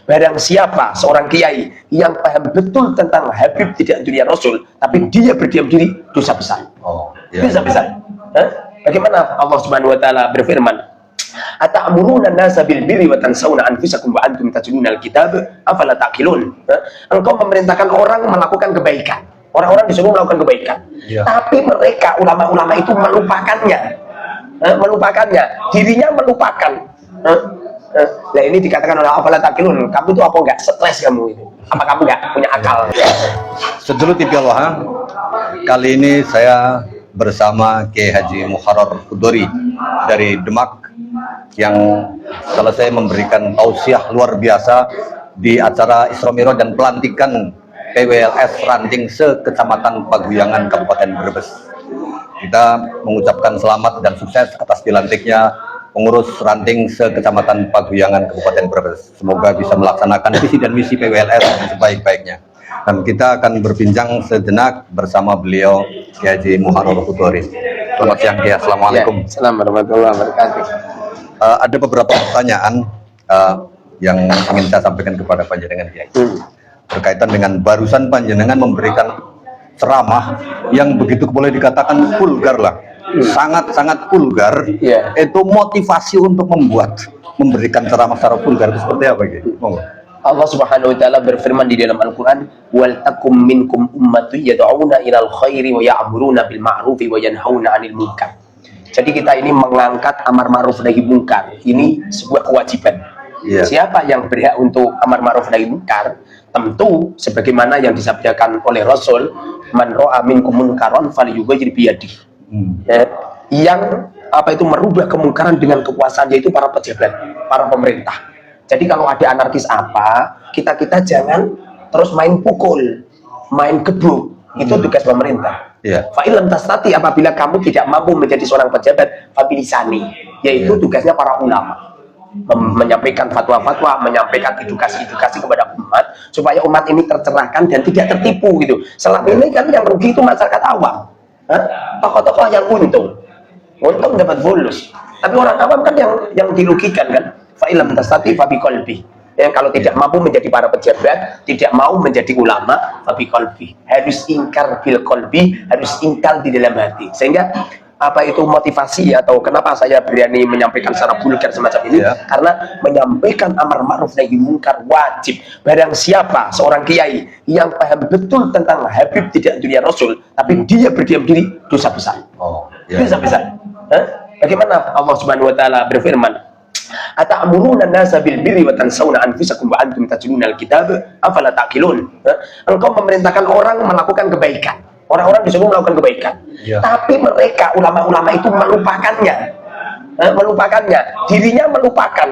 Barang siapa seorang kiai yang paham betul tentang Habib tidak dunia Rasul, tapi dia berdiam diri, dosa besar. Dosa besar. Bagaimana Allah Subhanahu wa taala berfirman, "Ata'muruna an-nasa bil birri wa tansawna anfusakum wa antum tatlunal kitab, afala taqilun?" Engkau memerintahkan orang melakukan kebaikan. Orang-orang disuruh melakukan kebaikan. Tapi mereka ulama-ulama itu melupakannya. Dirinya melupakan. Nah ini dikatakan oleh afala taqilun, kamu itu apa enggak stres kamu itu? Apa kamu enggak punya akal? Sedulur TV Allah, kali ini saya bersama Kiai Haji Muharrar Hudori dari Demak yang selesai memberikan tausiah luar biasa di acara Isra Mi'raj dan pelantikan PWLS Ranting se-Kecamatan Paguyangan Kabupaten Brebes. Kita mengucapkan selamat dan sukses atas dilantiknya pengurus Ranting se-Kecamatan Paguyangan Kabupaten Brebes. Semoga bisa melaksanakan visi dan misi PWLS dengan sebaik-baiknya. Dan kita akan berbincang sejenak bersama beliau, Kiai Haji Muharrar Hudori. Selamat siang, Kiai. Assalamualaikum. Assalamualaikum warahmatullahi wabarakatuh. Ada beberapa pertanyaan yang ingin saya sampaikan kepada panjenengan, Kiai. Berkaitan dengan barusan panjenengan memberikan ceramah yang begitu boleh dikatakan vulgar lah. Sangat-sangat vulgar. Itu motivasi untuk memberikan ceramah secara vulgar itu seperti apa, Kiai? Monggo. Allah Subhanahu wa taala berfirman di dalam Al-Qur'an, "Wal takum minkum ummatun yad'una ilal khairi wa ya'muruna bil ma'rufi wa yanhauna 'anil munkar." Jadi kita ini mengangkat amar ma'ruf nahi munkar. Ini sebuah kewajiban. Siapa yang berhak untuk amar ma'ruf nahi munkar? Tentu sebagaimana yang disabdakan oleh Rasul, "Man ra'a minkum munkaran falyughayyir bi yadihi." Yang merubah kemungkaran dengan kekuasaan, yaitu para pejabat, para pemerintah. Jadi kalau ada anarkis kita jangan terus main pukul, main gebuk. Itu tugas pemerintah. Fa'ilam tastati, apabila kamu tidak mampu menjadi seorang pejabat, fabilisani, yaitu tugasnya para ulama. Menyampaikan fatwa-fatwa, menyampaikan edukasi-edukasi kepada umat supaya umat ini tercerahkan dan tidak tertipu gitu. Selama ini kan yang rugi itu masyarakat awam. Tokoh-tokoh yang untung dapat bonus, tapi orang awam kan yang dirugikan kan. Fa'ilam tastati fabiqalbi. Kalau tidak mampu menjadi para pejabat, tidak mau menjadi ulama, fabiqalbi. Harus ingkar bil qalbi, harus ingkar di dalam hati. Sehingga itu motivasi atau kenapa saya berani menyampaikan secara vulgar semacam ini, karena menyampaikan amar ma'ruf nahi munkar wajib. Barang siapa seorang kiai yang paham betul tentang Habib tidak dunia Rasul, tapi dia berdiam diri, dosa besar. Dosa besar. Bagaimana Allah Subhanahu wa taala berfirman, "Ata'muruna an-nasa bil birri wa tansawna anfusakum wa antum tatlunal kitab, afala taqilun?" Engkau memerintahkan orang melakukan kebaikan. Orang-orang disuruh melakukan kebaikan. Tapi mereka ulama-ulama itu melupakannya. Dirinya melupakan.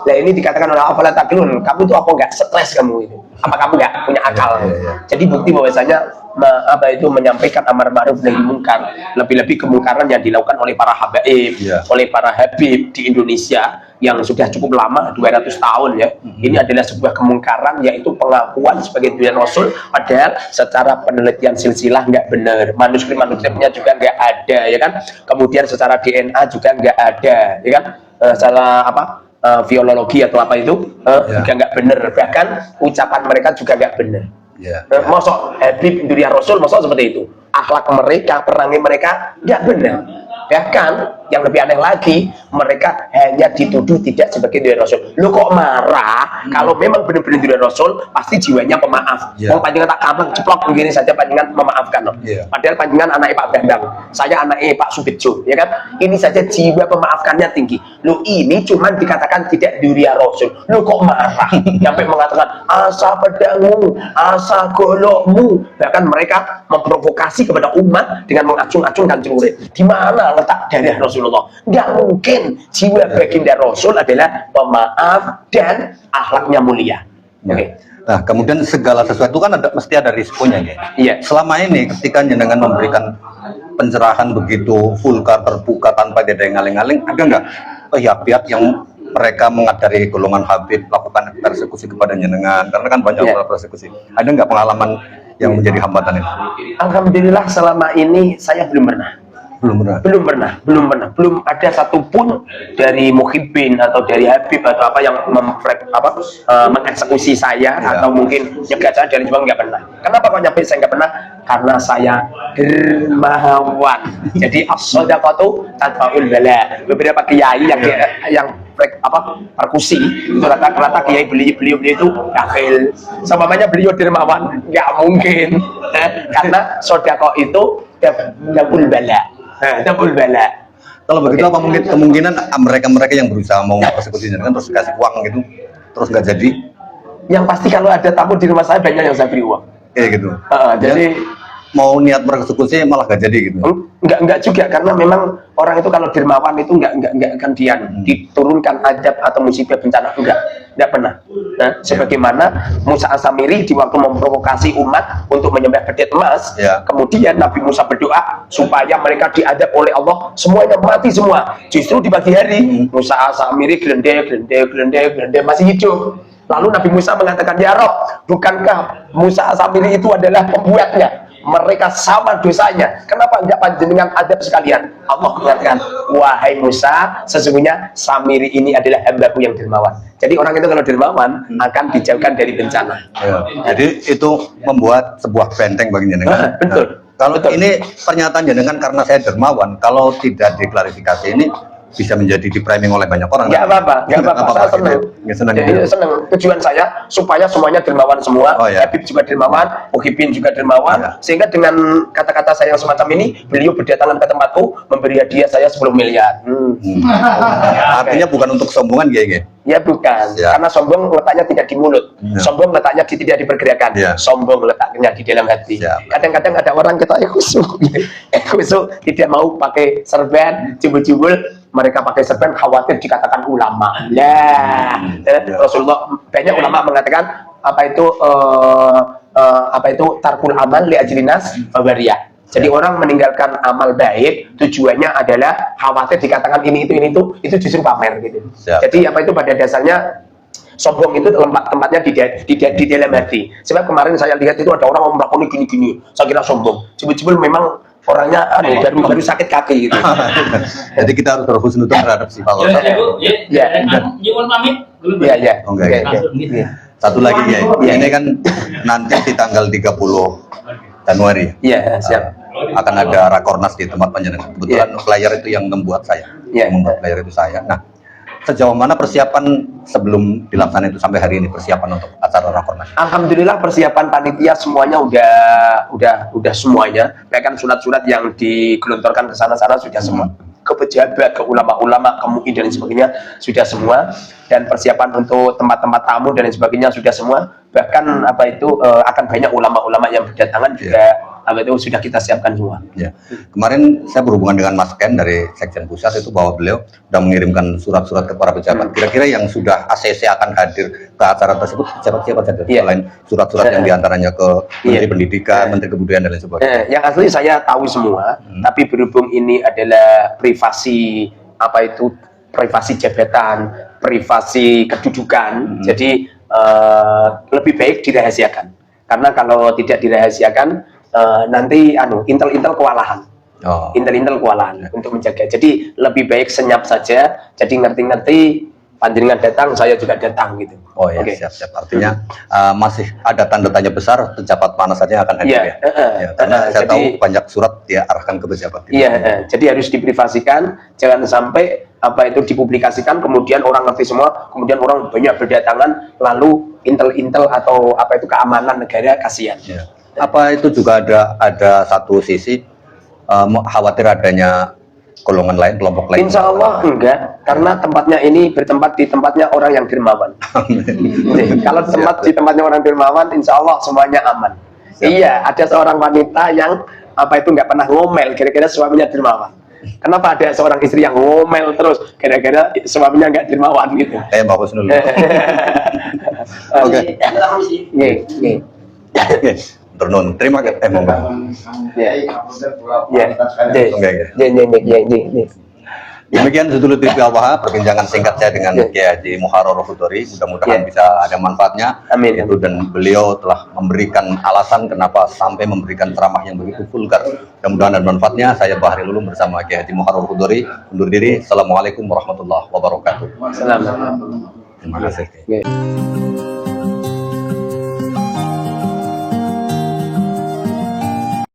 Nah ini dikatakan oleh afala taqilun, kamu itu apa enggak stres kamu itu? Apa kamu enggak punya akal? Jadi bukti bahwasanya menyampaikan amar ma'ruf nahi munkar, lebih-lebih kemungkaran yang dilakukan oleh para habaib, oleh para habib di Indonesia yang sudah cukup lama, 200 tahun ya. Ini adalah sebuah kemungkaran, yaitu pengakuan sebagai dunia Rasul, padahal secara penelitian silsilah nggak benar, manuskrip-manuskripnya juga nggak ada ya kan. Kemudian secara DNA juga nggak ada ya kan. Salah biologi atau apa itu juga nggak benar, bahkan ucapan mereka juga nggak benar. Mosok Habib dunia Rasul, mosok seperti itu, akhlak mereka, perangai mereka nggak benar. Bahkan yang lebih aneh lagi, mereka hanya dituduh tidak sebagai dunia Rasul. Lu kok marah? Kalau memang benar-benar dunia Rasul, pasti jiwanya pemaaf. Panjangan tak kabang ceplok begini saja panjangan memaafkan. Padahal panjangan anak Pak Bambang, saya anak Pak Subitjo, ya kan? Ini saja jiwa pemaafkannya tinggi. Lu ini cuma dikatakan tidak dunia Rasul. Lu kok marah? Sampai mengatakan asa pedangmu, asa golokmu. Bahkan mereka memprovokasi kepada umat dengan mengacung-acungkan celurit. Di mana letak darah Rasulullah? Nggak mungkin. Jiwa baginda Rasul adalah pemaaf dan akhlaknya mulia. Nah, kemudian segala sesuatu kan mesti ada risikonya ya. Selama ini ketika jenengan memberikan pencerahan begitu vulgar, terbuka, tanpa ada yang ngaling-ngaling, ada nggak pihak-pihak yang mereka mengadari golongan Habib melakukan persekusi kepada jenengan? Karena kan banyak persekusi. Ada nggak pengalaman yang menjadi hambatan itu? Alhamdulillah selama ini saya belum pernah. Belum ada satupun dari muhibbin atau dari Habib atau apa yang mengeksekusi saya atau mungkin nyegat saya dari Jepang, nggak pernah. Kenapa kok nyampe saya nggak pernah? Karena saya dermawan. Jadi as-shadaqatu tadfa'ul bala. Beberapa kiai yang perkusi itu rata-rata kiai beliau itu bakhil. Samanya beliau dermawan, nggak mungkin. Karena sodako itu dabul bala. Dabul bala. Kalau begitu apa mungkin kemungkinan mereka yang berusaha mau persekusi kan terus kasih uang gitu terus nggak jadi? Yang pasti kalau ada tamu di rumah saya banyak yang saya beri uang. Gitu. Jadi mau niat persekusi malah nggak jadi gitu. Enggak juga, karena memang orang itu kalau dermawan itu enggak akan diturunkan adab atau musibah bencana, enggak pernah. Nah, sebagaimana Musa As-Samiri di waktu memprovokasi umat untuk menyembah bedil emas, kemudian Nabi Musa berdoa supaya mereka diadab oleh Allah, semuanya mati semua. Justru di pagi hari Musa As-Samiri gelende masih hidup. Lalu Nabi Musa mengatakan, ya Rob, bukankah Musa As-Samiri itu adalah pembuatnya? Mereka sama dosanya. Kenapa enggak panjenengan adab sekalian? Allah mengatakan, wahai Musa, sesungguhnya Samiri ini adalah hambaku yang dermawan. Jadi orang itu kalau dermawan akan dijauhkan dari bencana. Jadi itu membuat sebuah benteng bagi jenengan. Betul. Kalau ini pernyataan jenengan karena saya dermawan, kalau tidak diklarifikasi ini bisa menjadi di-framing oleh banyak orang. Nggak apa-apa. Saya senang. Jadi senang. Tujuan saya supaya semuanya dermawan semua. Habib juga dermawan, Muhyiddin juga dermawan. Sehingga dengan kata-kata saya yang semacam ini, beliau berdatangan ke tempatku, memberi hadiah saya 10 miliar. Artinya bukan untuk kesombongan, Gege? Ya bukan, karena sombong letaknya tidak di mulut, sombong letaknya tidak dipergerakan, sombong letaknya di dalam hati. Kadang-kadang ada orang kita khusyuk, tidak mau pakai serban, jubul-jubul, mereka pakai serban khawatir dikatakan ulama. Rasulullah, banyak ulama mengatakan apa itu tarkul amal li ajlinas fawariyah. Jadi orang meninggalkan amal baik tujuannya adalah khawatir dikatakan ini itu justru pamer gitu. Jadi apa itu pada dasarnya sombong itu tempatnya di dalam hati. Sebab kemarin saya lihat itu ada orang melakukan gini-gini, saya kira sombong. Jebul-jebul memang orangnya baru sakit kaki gitu. Jadi kita harus berhusnudzon terhadap sifat Allah. Ya. Satu lagi ya. Ini kan nanti di tanggal 30 Januari. Iya, siap. Akan ada rakornas di tempat panjenengan. Kebetulan flyer itu yang membuat saya. Membuat flyer itu saya. Nah, sejauh mana persiapan sebelum dilaksanakan itu sampai hari ini, persiapan untuk acara rakornas? Alhamdulillah persiapan panitia semuanya udah semuanya. Bahkan surat-surat yang digelontorkan ke sana-sana sudah semua. Ke pejabat, ke ulama-ulama, ke MUI dan sebagainya sudah semua. Dan persiapan untuk tempat-tempat tamu dan sebagainya sudah semua. Bahkan akan banyak ulama-ulama yang berdatangan juga. Itu sudah kita siapkan semua. Kemarin saya berhubungan dengan Mas Ken dari Sekjen Pusat itu bahwa beliau sudah mengirimkan surat-surat ke para pejabat. Kira-kira yang sudah ACC akan hadir ke acara tersebut siapa saja? Selain surat-surat yang diantaranya ke Menteri Pendidikan, Menteri Kebudayaan dan lain sebagainya. Yang asli saya tahu semua, tapi berhubung ini adalah privasi jabatan, privasi kedudukan, jadi lebih baik dirahasiakan. Karena kalau tidak dirahasiakan nanti intel kewalahan. Intel kewalahan untuk menjaga. Jadi lebih baik senyap saja. Jadi ngerti-ngerti panjenengan datang, saya juga datang gitu. Siap. Artinya masih ada tanda tanya besar pejabat mana saja yang akan hadir karena saya tahu banyak surat dia arahkan ke pejabat. Jadi harus diprivasikan, jangan sampai dipublikasikan, kemudian orang ngerti semua, kemudian orang banyak berdatangan, lalu intel atau keamanan negara kasihan. Apa itu juga ada satu sisi khawatir adanya golongan lain, kelompok lain? Insya Allah enggak, karena tempatnya ini bertempat di tempatnya orang yang dermawan. Kalau di tempatnya orang dermawan, insya Allah semuanya aman. Iya, ada seorang wanita yang nggak pernah ngomel, kira-kira suaminya dermawan. Kenapa ada seorang istri yang ngomel terus, kira-kira suaminya nggak dermawan gitu? Bagus dulu. Turun. Terima kasih. Demikian Sedulur TV Al-Waha, perbincangan singkat saya dengan Ya. Kiai Haji Muharrar Al-Qudori. Mudah-mudahan Ya. bisa ada manfaatnya. Amin. Itu, dan beliau telah memberikan alasan kenapa sampai memberikan ceramah yang begitu vulgar. Mudah-mudahan ada manfaatnya. Saya Bahri Lulung bersama Kiai Haji Muharrar Al-Qudori undur diri. Assalamualaikum warahmatullahi wabarakatuh. Selamat. Terima kasih. Oke.